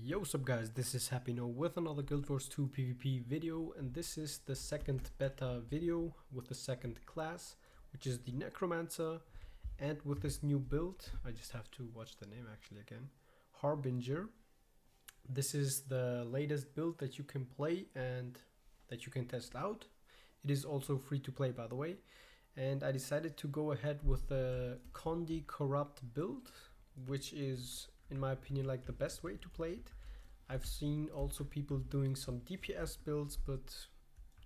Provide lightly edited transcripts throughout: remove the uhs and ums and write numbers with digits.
Yo, what's up guys, this is Happy No with another Guild Wars 2 PvP video, and this is the second beta video with the second class, which is the necromancer, and with this new build. I just have to watch the name actually again. Harbinger. This is the latest build that you can play and that you can test out. It is also free to play, by the way, and I decided to go ahead with the Condi Corrupt build, which is, in my opinion, like the best way to play it. I've seen also people doing some DPS builds, but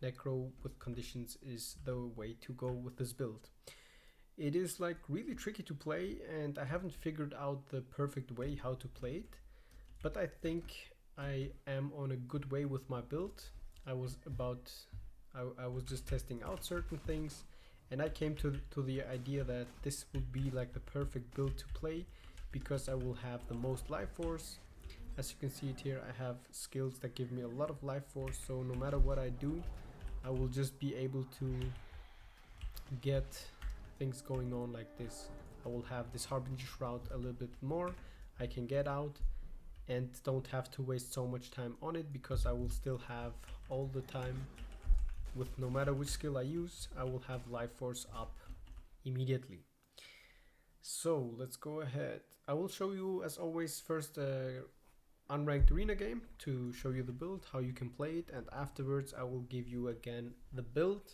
Necro with conditions is the way to go with this build. It is like really tricky to play, and I haven't figured out the perfect way how to play it, but I think I am on a good way with my build. I was just testing out certain things, and I came to the idea that this would be like the perfect build to play, because I will have the most life force. As you can see it here, I have skills that give me a lot of life force, so no matter what I do, I will just be able to get things going on like this. I will have this Harbinger Shroud a little bit more, I can get out and don't have to waste so much time on it, because I will still have all the time, with no matter which skill I use, I will have life force up immediately. So let's go ahead. I will show you, as always, first unranked arena game to show you the build, how you can play it, and afterwards I will give you again the build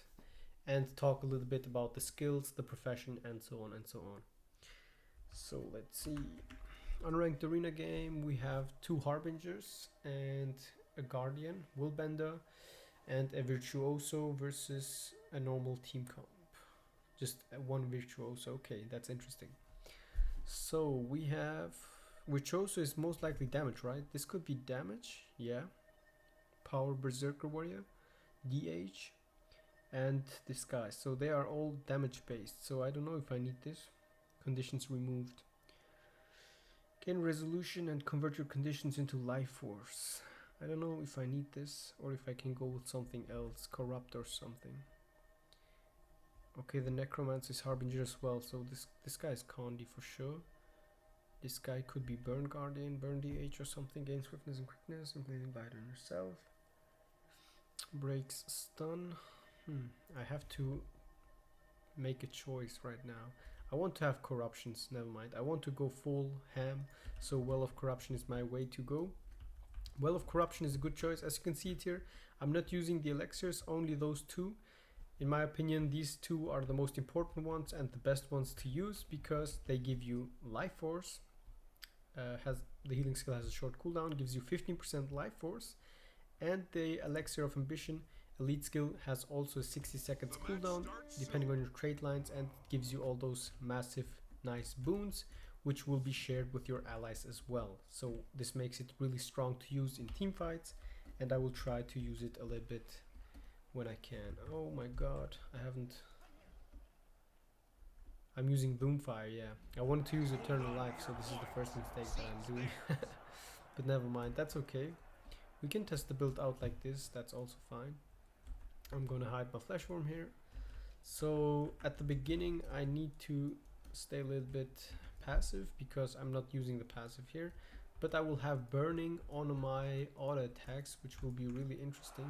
and talk a little bit about the skills, the profession, and so on and so on. So let's see. Unranked arena game, we have 2 Harbingers and a Guardian, Willbender, and a Virtuoso versus a normal team comp. Just one Virtuoso. Okay, that's interesting. So we have Virtuoso is most likely damage, right? This could be damage, yeah. Power Berserker Warrior, DH, and this guy. So they are all damage based. So I don't know if I need this. Conditions removed. Gain resolution and convert your conditions into life force. I don't know if I need this or if I can go with something else, corrupt or something. Okay, the necromancer is Harbinger as well, so this guy is Condi for sure. This guy could be Burn Guardian, Burn DH or something, gain swiftness and quickness, and bleeding bite on yourself. Breaks stun. I have to make a choice right now. I want to have corruptions, never mind. I want to go full ham, so Well of Corruption is my way to go. Well of Corruption is a good choice. As you can see it here, I'm not using the elixirs, only those 2. In my opinion, these 2 are the most important ones and the best ones to use, because they give you life force. The healing skill has a short cooldown, gives you 15% life force, and the elixir of ambition elite skill has also a 60 seconds cooldown depending on your trait lines, and gives you all those massive nice boons, which will be shared with your allies as well. So this makes it really strong to use in team fights, and I will try to use it a little bit when I can. Oh my god, I'm using Boomfire, yeah. I wanted to use Eternal Life, so this is the first mistake that I'm doing. But never mind, that's okay. We can test the build out like this, that's also fine. I'm gonna hide my flesh worm here. So at the beginning I need to stay a little bit passive, because I'm not using the passive here. But I will have burning on my auto attacks, which will be really interesting.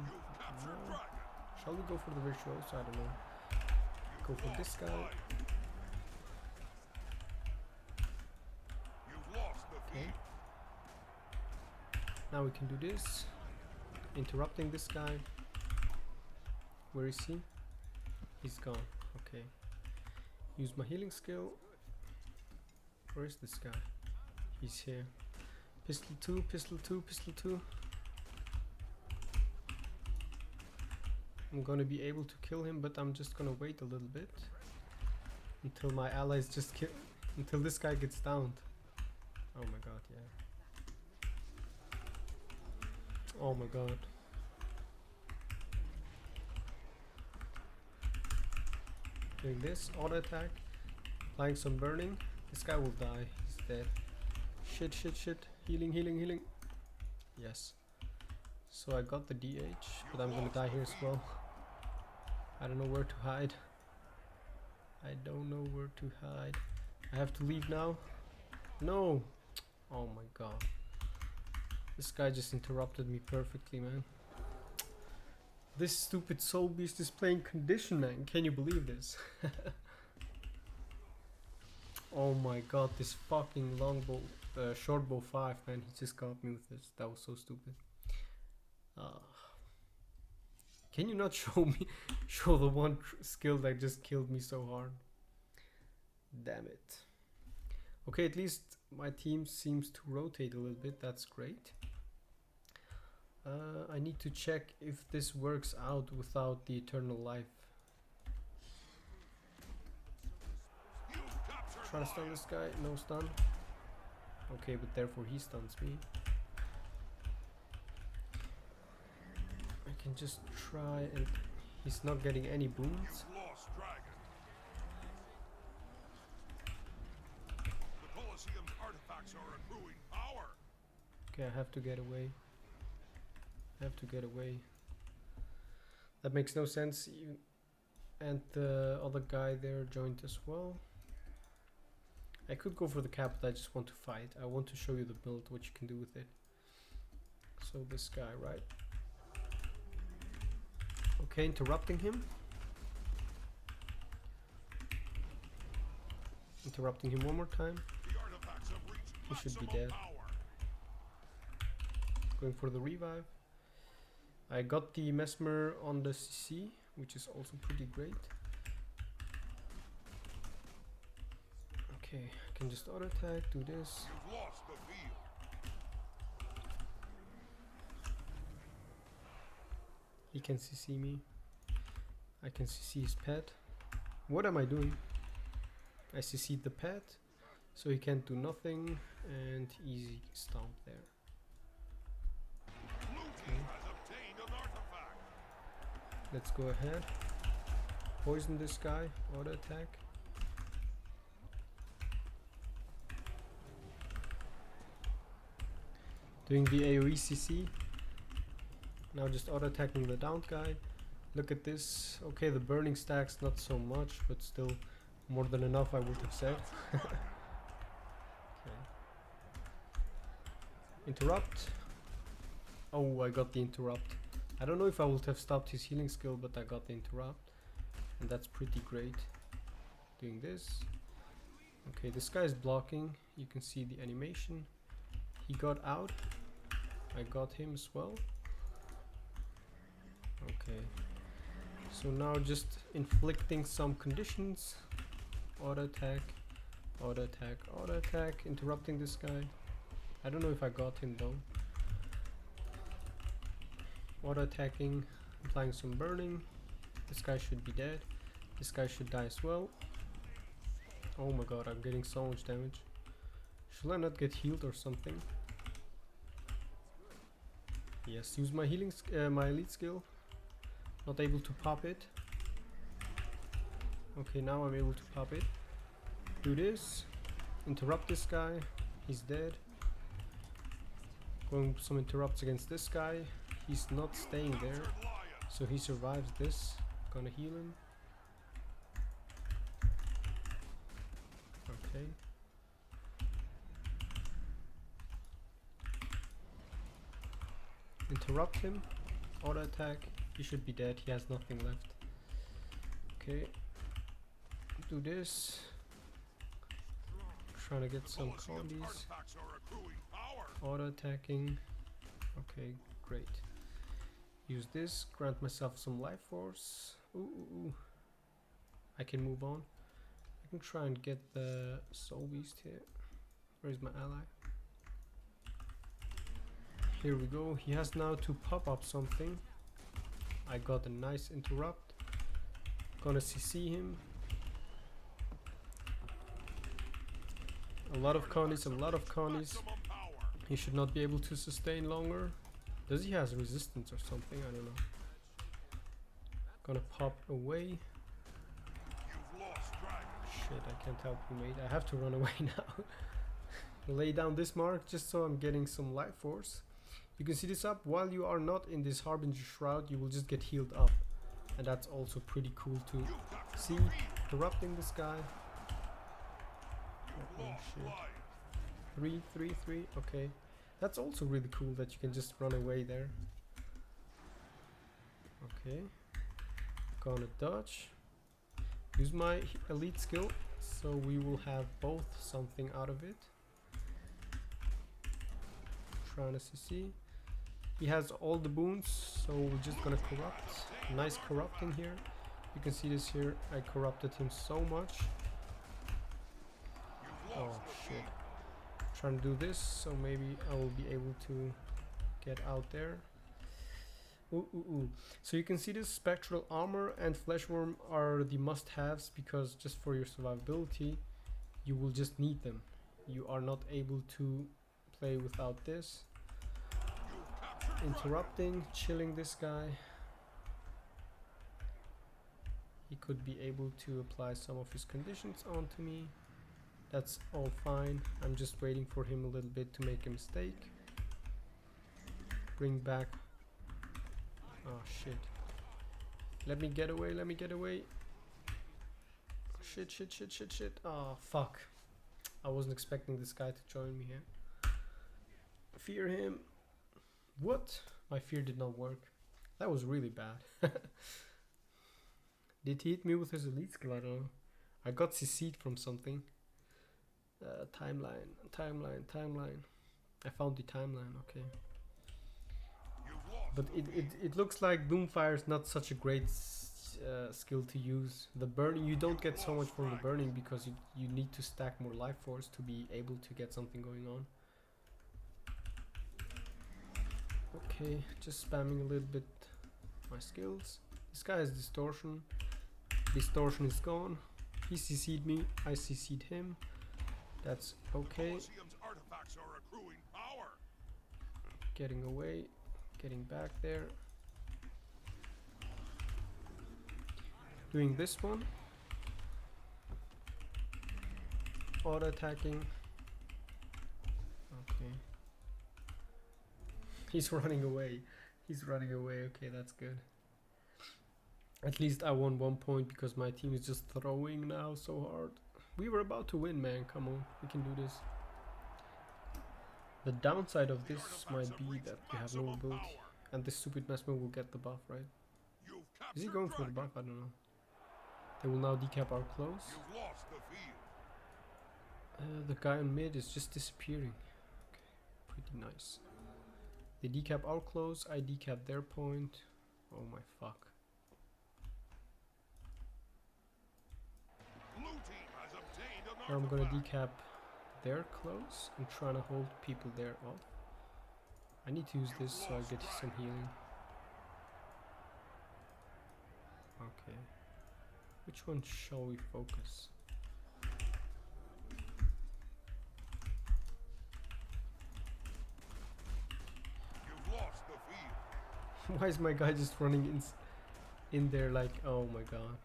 Shall we go for the Virtuoso? I don't know. Go for this guy. Okay. Now we can do this. Interrupting this guy. Where is he? He's gone. Okay. Use my healing skill. Where is this guy? He's here. Pistol 2, pistol 2, pistol 2. I'm gonna be able to kill him, but I'm just gonna wait a little bit until my allies just kill, until this guy gets downed. Oh my god, yeah. Oh my god. Doing this, auto attack, applying some burning. This guy will die, he's dead. Shit, shit, shit. Healing, healing, healing. Yes. So I got the DH, but I'm gonna die here as well. I don't know where to hide. I don't know where to hide. I have to leave now. No! Oh my god. This guy just interrupted me perfectly, man. This stupid soul beast is playing condition, man. Can you believe this? Oh my god, this fucking longbow, short bow 5, man. He just got me with this. That was so stupid. Can you not show the one skill that just killed me so hard? Damn it. Okay, at least my team seems to rotate a little bit. That's great. I need to check if this works out without the eternal life. Try to stun this guy. No stun. Okay, but therefore he stuns me. I can just try and... He's not getting any boons. Okay, I have to get away. I have to get away. That makes no sense. And the other guy there joined as well. I could go for the cap, but I just want to fight. I want to show you the build, what you can do with it. So this guy, right? Okay, interrupting him. Interrupting him one more time. He should be dead. Going for the revive. I got the mesmer on the CC, which is also pretty great. Okay, I can just auto attack, do this. He can CC me. I can CC his pet. What am I doing? I CC'd the pet, so he can't do nothing, and easy stomp there. Okay. Let's go ahead. Poison this guy, auto attack. Doing the AoE CC. Now just auto attacking the downed guy. Look at this. Okay, the burning stacks not so much, but still more than enough, I would have said. Okay. Interrupt. Oh, I got the interrupt. I don't know if I would have stopped his healing skill, but I got the interrupt. And that's pretty great. Doing this. Okay, this guy is blocking. You can see the animation. He got out. I got him as well. Okay. So now just inflicting some conditions. Auto attack, auto attack, auto attack. Interrupting this guy. I don't know if I got him though. Auto attacking, applying some burning. This guy should be dead. This guy should die as well. Oh my god, I'm getting so much damage. Should I not get healed or something? Yes, use my healing, my elite skill. Not able to pop it. Okay, now I'm able to pop it. Do this. Interrupt this guy. He's dead. Going some interrupts against this guy. He's not staying there, so he survives this. Gonna heal him. Okay. Interrupt him. Auto attack. He should be dead. He has nothing left. Okay. Do this. Trying to get some combis. Auto attacking. Okay, great. Use this. Grant myself some life force. Ooh. I can move on. I can try and get the soul beast here. Where's my ally? Here we go. He has now to pop up something. I got a nice interrupt. Gonna CC him. A lot of conies. He should not be able to sustain longer. Does he has resistance or something? I don't know. Gonna pop away. Shit, I can't help you, mate. I have to run away now. Lay down this mark just so I'm getting some life force. You can see this up. While you are not in this Harbinger shroud, you will just get healed up. And that's also pretty cool to see. Interrupting this guy. Oh shit. 3. Okay. That's also really cool that you can just run away there. Okay. Gonna dodge. Use my elite skill, so we will have both something out of it. Trying to CC. He has all the boons, so we're just gonna corrupt. Nice corrupting here. You can see this here. I corrupted him so much. Oh shit. Trying to do this, so maybe I will be able to get out there. Ooh. So you can see this spectral armor and fleshworm are the must-haves, because just for your survivability you will just need them. You are not able to play without this. Interrupting, chilling this guy. He could be able to apply some of his conditions onto me. That's all fine. I'm just waiting for him a little bit to make a mistake. Bring back. Oh shit. Let me get away, let me get away. Shit. Oh fuck. I wasn't expecting this guy to join me here. Fear him. What? My fear did not work. That was really bad. Did he hit me with his elite skill? I don't know. I got CC'd from something. Timeline. I found the timeline, okay. But it looks like Doomfire is not such a great skill to use. The burning, you don't get so much from the burning because you need to stack more life force to be able to get something going on. Okay, just spamming a little bit my skills. This guy has distortion. Distortion is gone. He CC'd me, I CC'd him. That's okay. Getting away, getting back there. Doing this one. Auto attacking. Okay. He's running away. Okay, that's good. At least I won 1 point because my team is just throwing now so hard. We were about to win, man. Come on, we can do this. The downside of this might be that we have no ability, and this stupid Mesmer will get the buff, right? Is he going for the buff? I don't know. They will now decap our close. The guy on mid is just disappearing. Okay, pretty nice. They decap our close, I decap their point. Oh my fuck. Now I'm gonna decap their close and trying to hold people there off. I need to use this so I get some healing. Okay. Which one shall we focus? Why is my guy just running in there like, oh my god.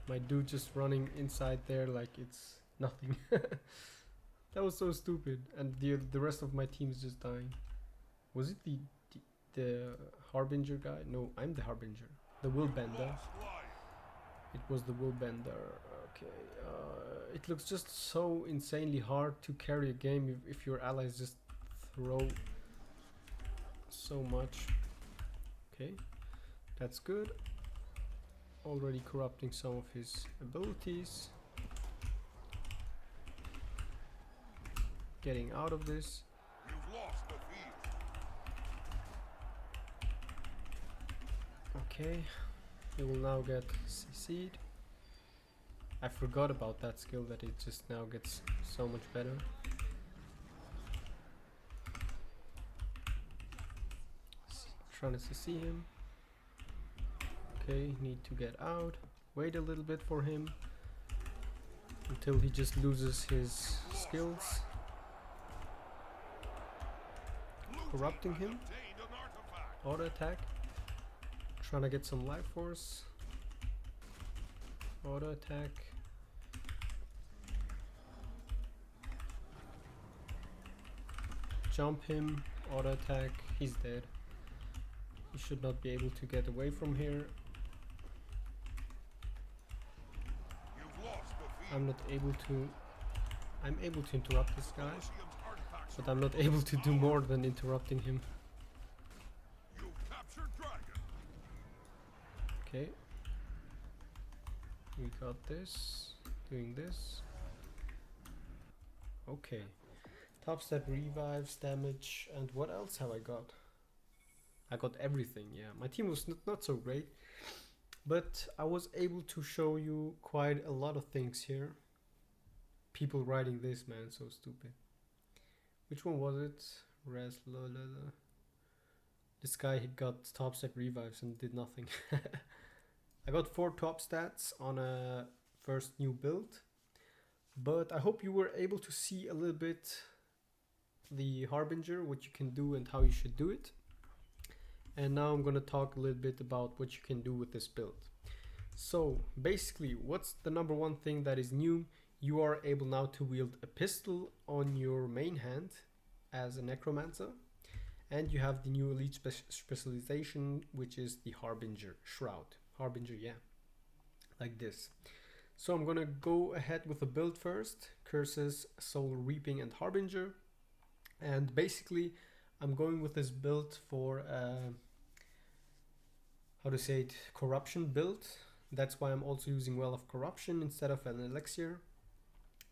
My dude just running inside there like it's nothing. That was so stupid, and the rest of my team is just dying. Was it the Harbinger guy? No, I'm the Harbinger. The Willbender. It was the Willbender. Okay. It looks just so insanely hard to carry a game if your allies just throw so much. Okay, that's good. Already corrupting some of his abilities. Getting out of this. Okay, he will now get CC'd. I forgot about that skill, that it just now gets so much better. Trying to CC him. Okay, need to get out. Wait a little bit for him until he just loses his skills. Corrupting him. Auto attack. Trying to get some life force. Auto attack. Jump him. Auto attack. He's dead. He should not be able to get away from here. I'm able to interrupt this guy. but I'm not able to do more than interrupting him. Okay. We got this. Doing this. Okay. Top stat revives, damage, and what else have I got? I got everything, yeah. My team was not so great, but I was able to show you quite a lot of things here. People writing this, man, so stupid. Which one was it? This guy, he got top stat revives and did nothing. I got 4 top stats on a first new build, but I hope you were able to see a little bit the Harbinger, what you can do and how you should do it. And now I'm going to talk a little bit about what you can do with this build. So basically, what's the number one thing that is new? You are able now to wield a pistol on your main hand as a necromancer, and you have the new elite specialization, which is the Harbinger Shroud. Harbinger, yeah, like this. So I'm gonna go ahead with the build first: Curses, Soul Reaping, and Harbinger. And basically, I'm going with this build for how to say it, corruption build. That's why I'm also using Well of Corruption instead of an elixir.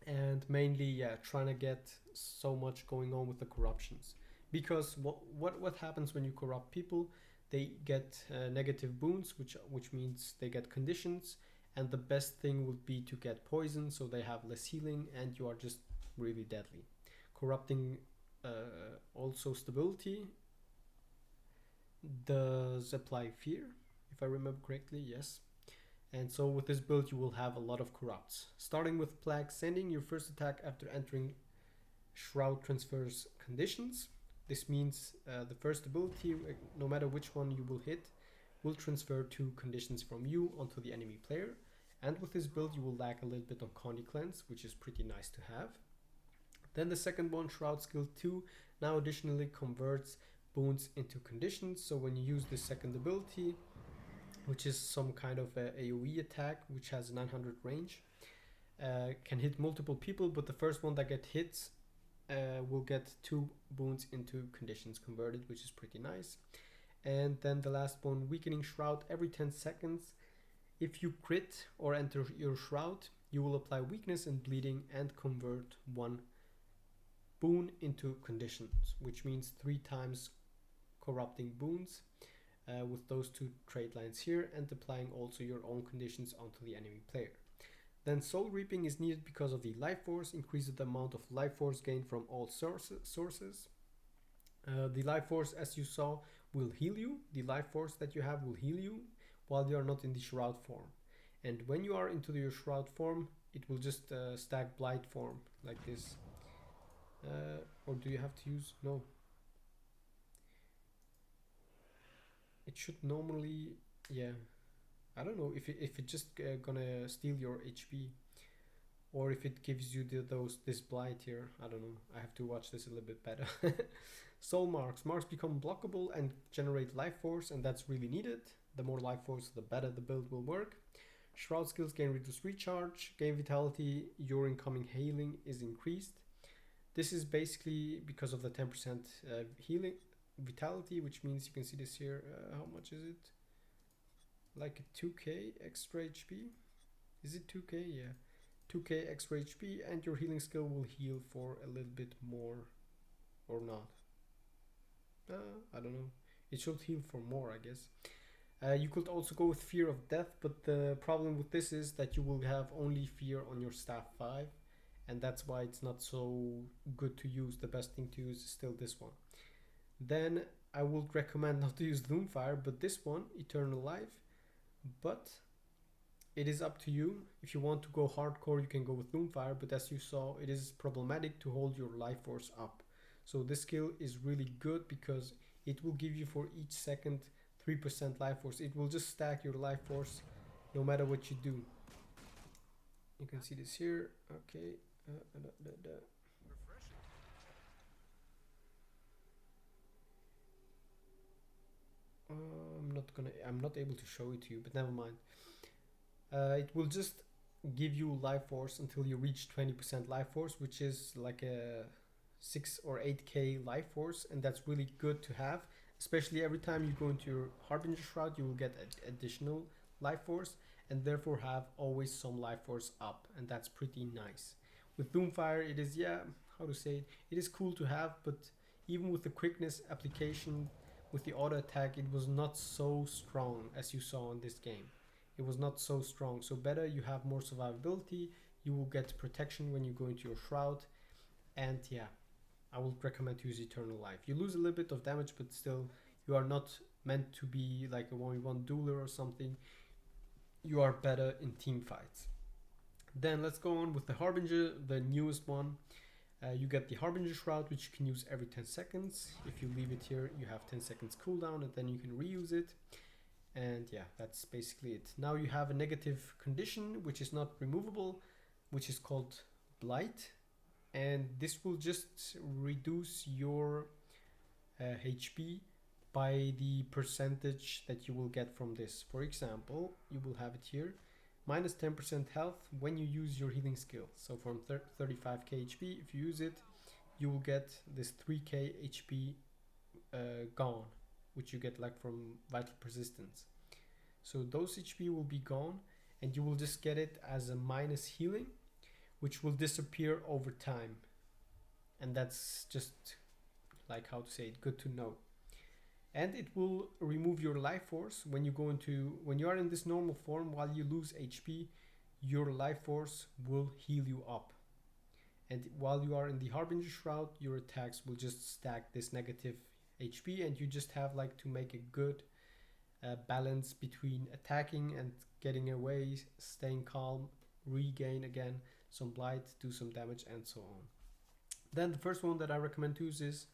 And mainly, yeah, trying to get so much going on with the corruptions. Because what happens when you corrupt people? They get negative boons, which means they get conditions. And the best thing would be to get poison, so they have less healing, and you are just really deadly. Corrupting also stability does apply fear, if I remember correctly, yes. And so with this build you will have a lot of corrupts. Starting with Plague Sending, your first attack after entering Shroud transfers conditions. This means the first ability, no matter which one you will hit, will transfer 2 conditions from you onto the enemy player. And with this build you will lack a little bit on Condi Cleanse, which is pretty nice to have. Then the second one, Shroud Skill 2, now additionally converts boons into conditions. So when you use the second ability, which is some kind of a AoE attack, which has 900 range, can hit multiple people, but the first one that gets hits will get 2 boons into conditions converted, which is pretty nice. And then the last one, Weakening Shroud, every 10 seconds. If you crit or enter your shroud, you will apply weakness and bleeding and convert 1 boon into conditions, which means 3 times corrupting boons with those 2 trait lines here, and applying also your own conditions onto the enemy player. Then Soul Reaping is needed because of the life force, increases the amount of life force gained from all sources. The life force, as you saw, will heal you. The life force that you have will heal you while you are not in the shroud form. And when you are into your shroud form, it will just stack blight form like this. Or do you have to use? No. It should normally, yeah. I don't know if it just gonna steal your HP, or if it gives you this blight here. I don't know. I have to watch this a little bit better. Soul marks. Marks become blockable and generate life force, and that's really needed. The more life force, the better the build will work. Shroud skills gain reduced recharge. Gain vitality. Your incoming healing is increased. This is basically because of the 10% healing vitality, which means you can see this here. How much is it? Like a 2k extra HP. Is it 2k? Yeah, 2k extra HP, and your healing skill will heal for a little bit more, or not. I don't know. It should heal for more, I guess. You could also go with Fear of Death, but the problem with this is that you will have only fear on your staff 5, and that's why it's not so good to use. The best thing to use is still this one. Then I would recommend not to use Doomfire, but this one, Eternal Life. But it is up to you. If you want to go hardcore, you can go with Doomfire, but as you saw, it is problematic to hold your life force up. So this skill is really good because it will give you for each second 3% life force. It will just stack your life force no matter what you do. You can see this here. Okay. I'm not able to show it to you, but never mind. It will just give you life force until you reach 20% life force, which is like a 6 or 8k life force, and that's really good to have, especially every time you go into your Harbinger Shroud you will get additional life force and therefore have always some life force up, and that's pretty nice. With Doomfire it is, yeah, how to say it, it is cool to have, but even with the quickness application with the auto attack it was not so strong as you saw in this game. It was not so strong, so better you have more survivability, you will get protection when you go into your Shroud, and yeah, I would recommend to use Eternal Life. You lose a little bit of damage, but still you are not meant to be like a 1v1 dueler or something. You are better in team fights. Then let's go on with the Harbinger, the newest one. You get the Harbinger Shroud, which you can use every 10 seconds. If you leave it here, you have 10 seconds cooldown, and then you can reuse it. And yeah, that's basically it. Now you have a negative condition, which is not removable, which is called Blight. And this will just reduce your HP by the percentage that you will get from this. For example, you will have it here, minus 10% health when you use your healing skill. So from 35k HP, if you use it, you will get this 3k HP gone, which you get like from vital persistence. So those HP will be gone, and you will just get it as a minus healing, which will disappear over time. And that's just like, how to say it, good to know. And it will remove your life force when you go into, when you are in this normal form, while you lose HP, your life force will heal you up. And while you are in the Harbinger Shroud, your attacks will just stack this negative HP, and you just have like to make a good balance between attacking and getting away, staying calm, regain again some blight, do some damage, and so on. Then the first one that I recommend to use is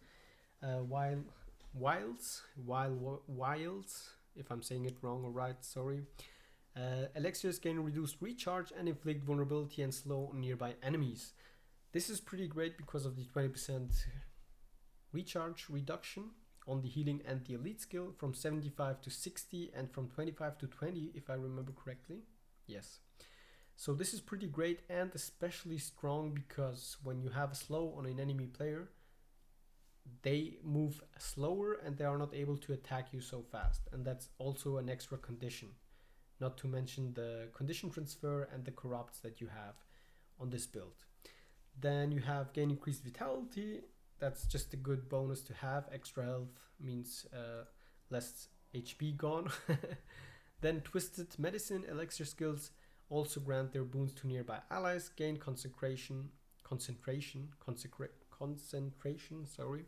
Wilds, if I'm saying it wrong or right, sorry. Elixirs gain reduced recharge and inflict vulnerability and slow on nearby enemies. This is pretty great because of the 20% recharge reduction on the healing and the elite skill, from 75 to 60 and from 25 to 20 if I remember correctly. Yes. So this is pretty great, and especially strong because when you have a slow on an enemy player, they move slower and they are not able to attack you so fast, and that's also an extra condition, not to mention the condition transfer and the corrupts that you have on this build. Then you have gain increased vitality. That's just a good bonus to have. Extra health means less HP gone. Then twisted medicine elixir skills also grant their boons to nearby allies, gain concentration, sorry,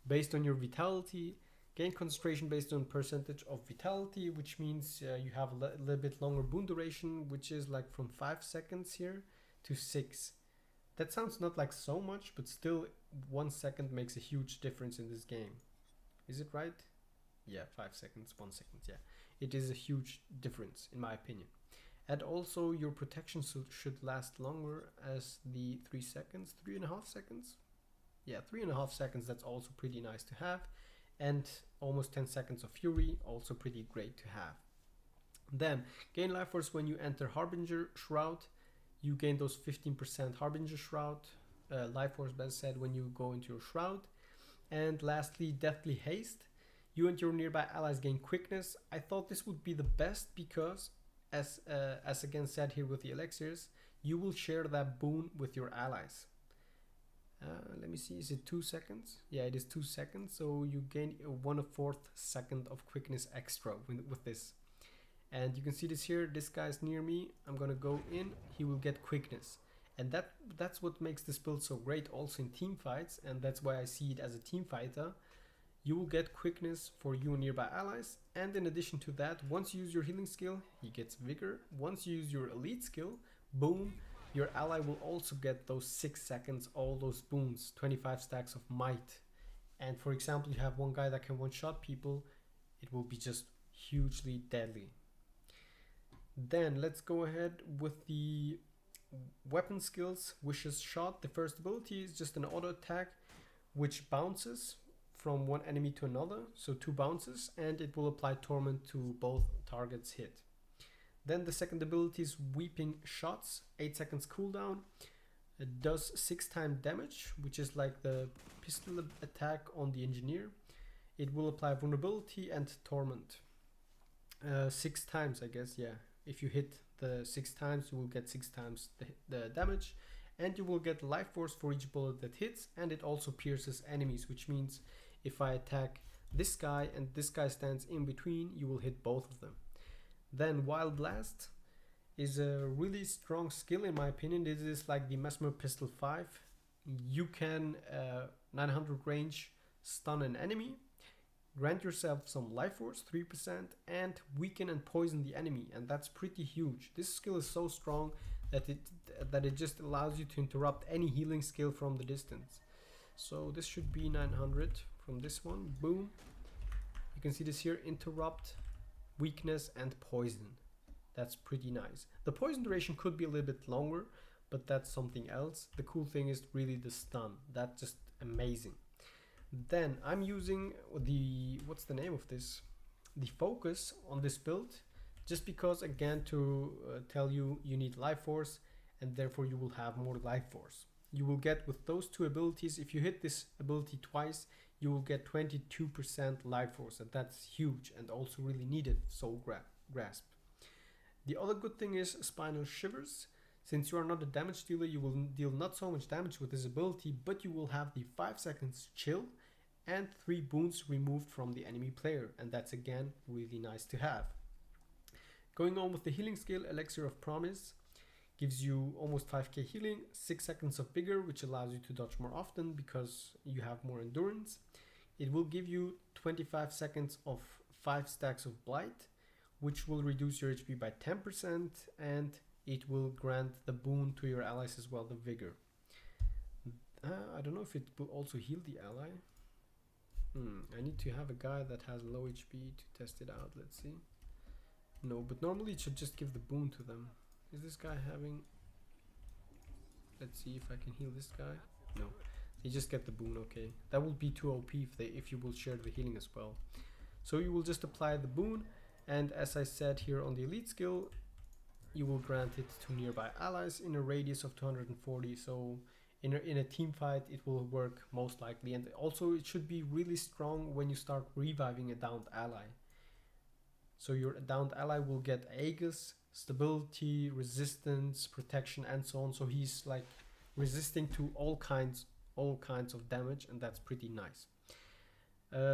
based on your vitality, gain concentration based on percentage of vitality, which means you have a little bit longer boon duration, which is like from 5 seconds here to 6. That sounds not like so much, but still 1 second makes a huge difference in this game. Is it right? Yeah, 5 seconds, 1 second, yeah. It is a huge difference in my opinion. And also your protection should last longer as the 3 seconds, 3.5 seconds. Yeah, 3.5 seconds, that's also pretty nice to have. And almost 10 seconds of fury, also pretty great to have. Then gain life force when you enter Harbinger Shroud. You gain those 15% Harbinger Shroud life force, as said, when you go into your Shroud. And lastly, Deathly Haste. You and your nearby allies gain quickness. I thought this would be the best because, as again said here with the elixirs, you will share that boon with your allies. Let me see, is it 2 seconds? Yeah, it is 2 seconds, so you gain a 1/4 second of quickness extra with this. And you can see this here, this guy's near me, I'm gonna go in, he will get quickness. And that's what makes this build so great also in team fights, and that's why I see it as a team fighter. You will get quickness for you and nearby allies, and in addition to that, once you use your healing skill, he gets vigor. Once you use your elite skill, boom, your ally will also get those 6 seconds, all those boons, 25 stacks of might. And for example, you have one guy that can one-shot people, it will be just hugely deadly. Then let's go ahead with the weapon skills. Vicious Shot. The first ability is just an auto attack which bounces from one enemy to another, so 2 bounces, and it will apply torment to both targets hit. Then the second ability is Weeping Shots, 8 seconds cooldown. It does 6 times damage, which is like the pistol attack on the engineer. It will apply vulnerability and torment. 6 times, I guess, yeah. If you hit the 6 times, you will get 6 times the damage, and you will get life force for each bullet that hits, and it also pierces enemies, which means if I attack this guy and this guy stands in between, you will hit both of them. Then Wild Blast is a really strong skill in my opinion. This is like the Mesmer Pistol 5. You can 900 range stun an enemy, grant yourself some life force 3%, and weaken and poison the enemy, and that's pretty huge. This skill is so strong that it just allows you to interrupt any healing skill from the distance. So this should be 900 from this one. Boom. You can see this here: interrupt, weakness, and poison. That's pretty nice. The poison duration could be a little bit longer, but that's something else. The cool thing is really the stun. That's just amazing. Then I'm using the, what's the name of this? The focus on this build, just because, again, to tell you need life force, and therefore you will have more life force. You will get with those two abilities, if you hit this ability twice, you will get 22% life force, and that's huge and also really needed, Soul Grasp. The other good thing is Spinal Shivers. Since you are not a damage dealer, you will deal not so much damage with this ability, but you will have the 5 seconds chill and 3 boons removed from the enemy player, and that's again really nice to have. Going on with the healing skill, Elixir of Promise gives you almost 5k healing, 6 seconds of vigor, which allows you to dodge more often because you have more endurance. It will give you 25 seconds of 5 stacks of Blight, which will reduce your HP by 10%, and it will grant the boon to your allies as well, the vigor. I don't know if it will also heal the ally. I need to have a guy that has low HP to test it out. Let's see. No, but normally it should just give the boon to them. Is this guy having... Let's see if I can heal this guy. No, they just get the boon. Okay, that will be too OP if you will share the healing as well. So you will just apply the boon, and as I said here on the elite skill, you will grant it to nearby allies in a radius of 240. So in a team fight it will work most likely, and also it should be really strong when you start reviving a downed ally. So your downed ally will get Aegis, stability, resistance, protection, and so on. So he's like resisting to all kinds of damage, and that's pretty nice.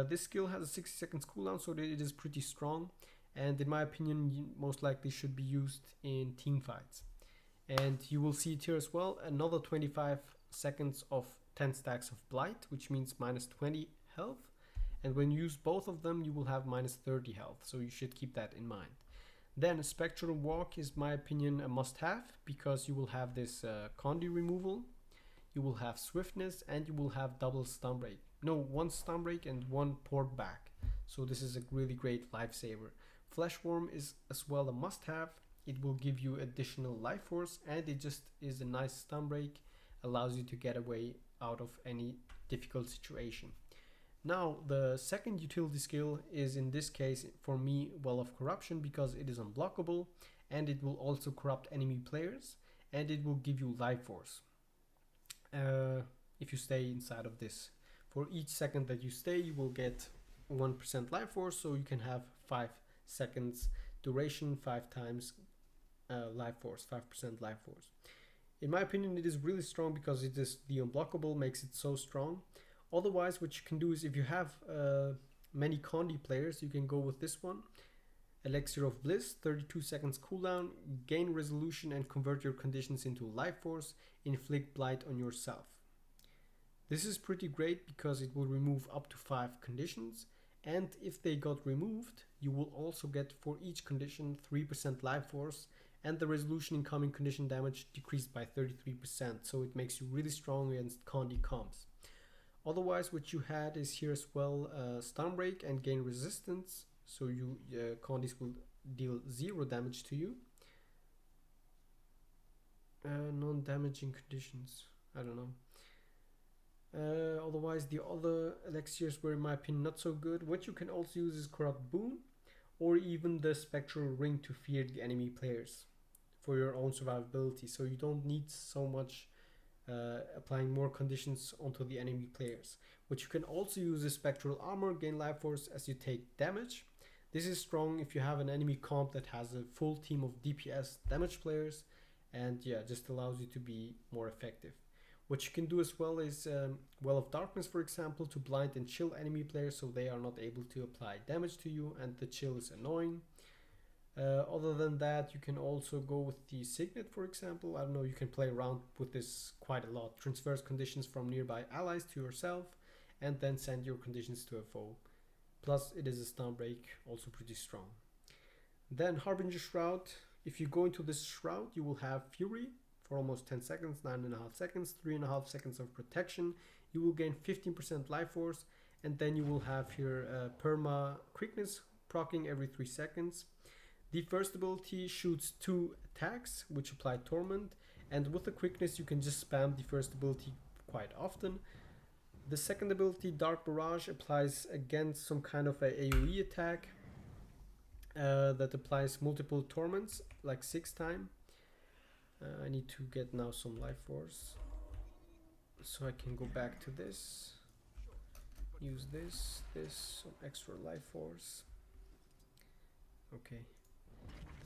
This skill has a 60 seconds cooldown, so it is pretty strong, and in my opinion most likely should be used in team fights. And you will see it here as well, another 25 seconds of 10 stacks of Blight, which means minus 20 health, and when you use both of them you will have minus 30 health, so you should keep that in mind. Then Spectral Walk is, my opinion, a must-have, because you will have this Condi removal, you will have swiftness, and you will have double stun break. No, 1 stun break and 1 port back, so this is a really great lifesaver. Fleshworm is as well a must-have. It will give you additional life force, and it just is a nice stun break, allows you to get away out of any difficult situation. Now the second utility skill is, in this case for me, Well of Corruption, because it is unblockable and it will also corrupt enemy players, and it will give you life force if you stay inside of this. For each second that you stay you will get 1% life force, so you can have 5 seconds duration, 5 times life force, 5% life force. In my opinion it is really strong because it is the unblockable makes it so strong. Otherwise what you can do is, if you have many Condi players, you can go with this one, Elixir of Bliss, 32 seconds cooldown, gain resolution and convert your conditions into life force, inflict blight on yourself. This is pretty great because it will remove up to 5 conditions, and if they got removed you will also get for each condition 3% life force, and the resolution incoming condition damage decreased by 33%, so it makes you really strong against Condi comps. Otherwise what you had is here as well, stun break and gain resistance, so you Condis will deal 0 damage to you. Non-damaging conditions, I don't know. Otherwise the other elixirs were in my opinion not so good. What you can also use is Corrupt Boon, or even the Spectral Ring to fear the enemy players for your own survivability, so you don't need so much applying more conditions onto the enemy players. What you can also use is spectral armor, gain life force as you take damage. This is strong if you have an enemy comp that has a full team of DPS damage players, and yeah, just allows you to be more effective. What you can do as well is Well of Darkness, for example, to blind and chill enemy players so they are not able to apply damage to you, and the chill is annoying. Other than that, you can also go with the Signet, for example. I don't know, you can play around with this quite a lot. Transfers conditions from nearby allies to yourself, and then send your conditions to a foe. Plus, it is a stun break, also pretty strong. Then Harbinger Shroud. If you go into this Shroud, you will have Fury for almost 10 seconds, 9.5 seconds, 3.5 seconds of protection. You will gain 15% life force, and then you will have here Perma Quickness proccing every 3 seconds. The first ability shoots 2 attacks which apply Torment, and with the quickness you can just spam the first ability quite often. The second ability, Dark Barrage, applies against some kind of a AoE attack that applies multiple torments, like 6 times. I need to get now some life force so I can go back to this. Use this, some extra life force. Okay.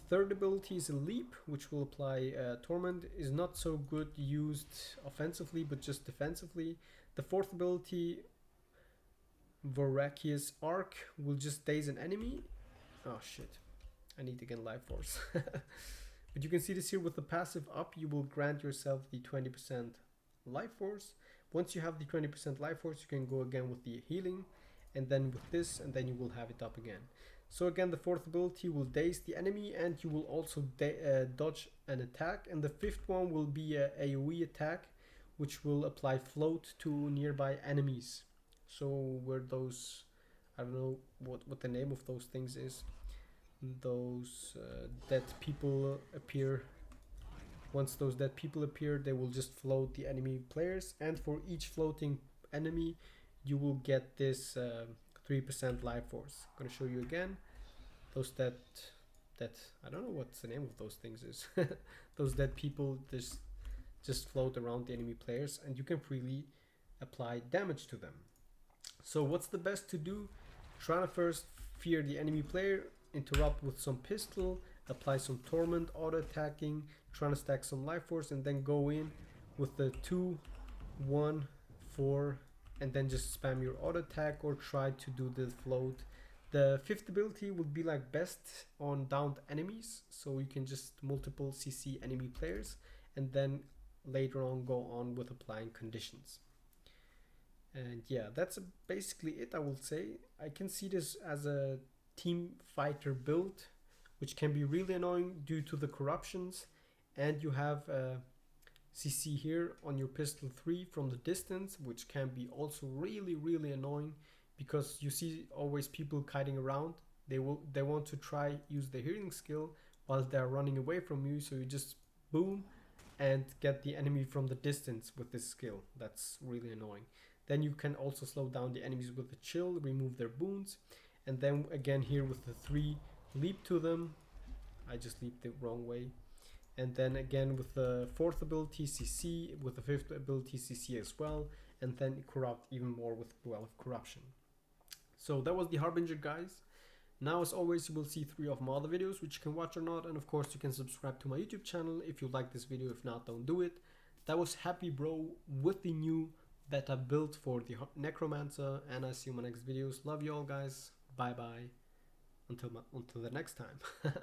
Third ability is a Leap, which will apply Torment. Is not so good used offensively, but just defensively. The fourth ability, Voracious Arc, will just daze an enemy. Oh shit, I need to get life force. But you can see this here with the passive up, you will grant yourself the 20% life force. Once you have the 20% life force, you can go again with the healing, and then with this, and then you will have it up again. So again, the fourth ability will daze the enemy, and you will also dodge an attack. And the fifth one will be a AoE attack, which will apply float to nearby enemies. So where those, I don't know what the name of those things is. Those dead people appear. Once those dead people appear, they will just float the enemy players. And for each floating enemy, you will get this 3% life force. I'm gonna show you again. Those that I don't know what's the name of those things is. Those dead people just float around the enemy players, and you can freely apply damage to them. So what's the best to do? Try to first fear the enemy player, interrupt with some pistol, apply some torment, auto attacking, try to stack some life force, and then go in with the 2, 1, 4, and then just spam your auto attack or try to do the float. The fifth ability would be like best on downed enemies, so you can just multiple CC enemy players, and then later on go on with applying conditions. And yeah, that's basically it, I will say. I can see this as a team fighter build, which can be really annoying due to the corruptions, and you have CC here on your pistol 3 from the distance, which can be also really annoying, because you see always people kiting around. They want to try use the healing skill while they're running away from you, so you just boom and get the enemy from the distance with this skill. That's really annoying. Then you can also slow down the enemies with the chill, remove their boons, and then again here with the 3, leap to them. I just leaped the wrong way. And then again with the fourth ability CC, with the fifth ability CC as well, and then corrupt even more with Well of Corruption. So that was the Harbinger, guys. Now as always, you will see 3 of my other videos which you can watch or not, and of course you can subscribe to my YouTube channel if you like this video. If not, don't do it. That was Happy Bro with the new beta build for the Necromancer, and I see you in my next videos. Love you all, guys. Bye bye until the next time.